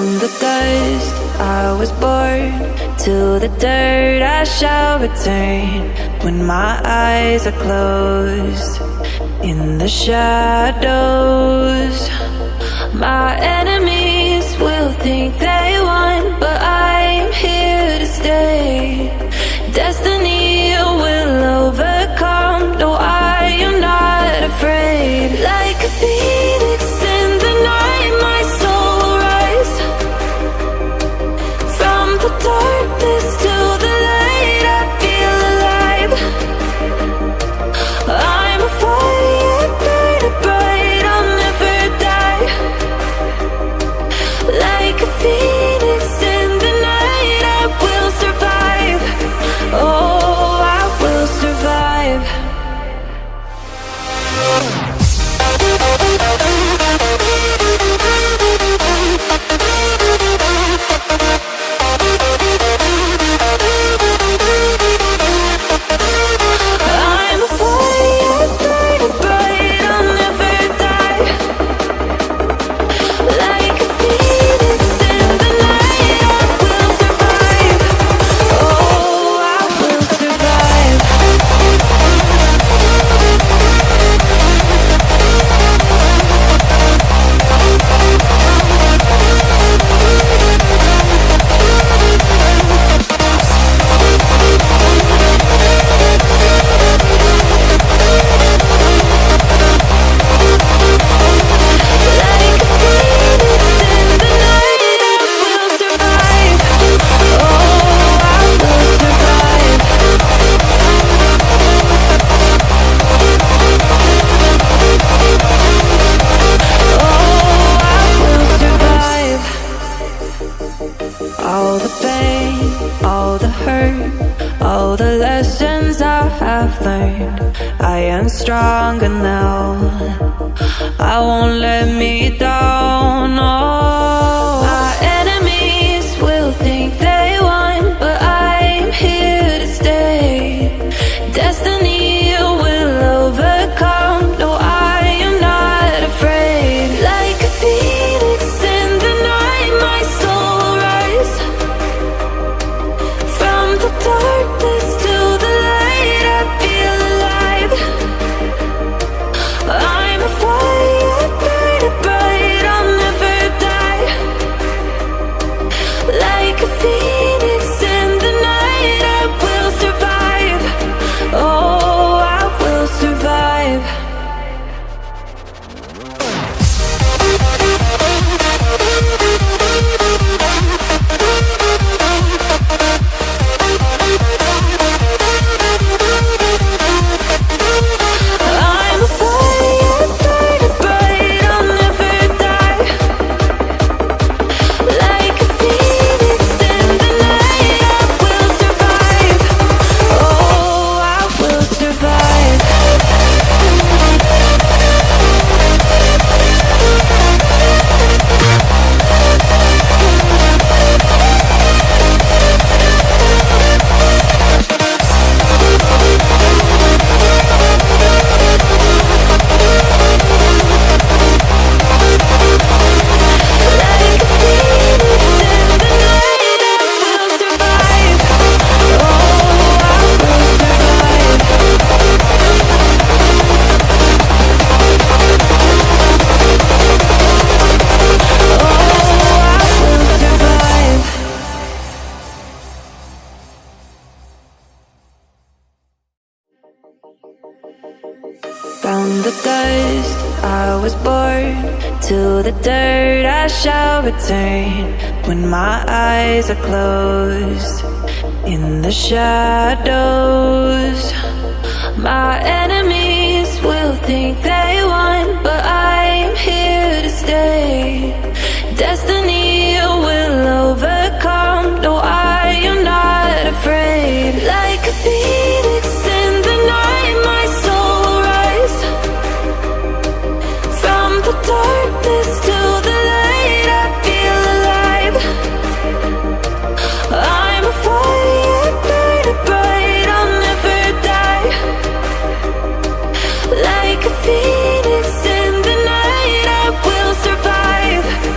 From the dust I was born, to the dirt I shall return. When my eyes are closed, in the shadows, my enemies will think they won, but I'm here to stay. Destiny will overcome, no, I am not afraid. Like a phoenix in the night, my soul will rise. From the darkness to the light, I feel alive. I'm a fire, burning bright, I'll never die. Like a phoenix in the night, I will survive. Oh, I will survive. I'm a fire, burning bright, I'll never die. Like a phoenix in the night, I will survive. Oh, I will survive. Like a phoenix in the night, I will survive. Oh, I will survive. Oh, I will survive. All the pain, all the hurt, all the lessons I have learned, I am stronger now. I won't let me down. Oh, my enemies will think they won, but I'm here to stay. Destiny will overcome, no, I am not afraid. Like a phoenix in the night, my soul will rise. From the darkness to the light, I feel alive. I'm a fire, burning bright, I'll never die. Like a phoenix in the night, I will survive. Oh, I will survive. I'm a fire, burning bright, I'll never die. Like a phoenix in the night, I will survive. Oh, I will survive. Like a phoenix in the night, I will survive. Oh, I will survive. Oh, I will survive. From the dust I was born, to the dirt I shall return. When my eyes are closed, in the shadows, my enemies will think they won, but I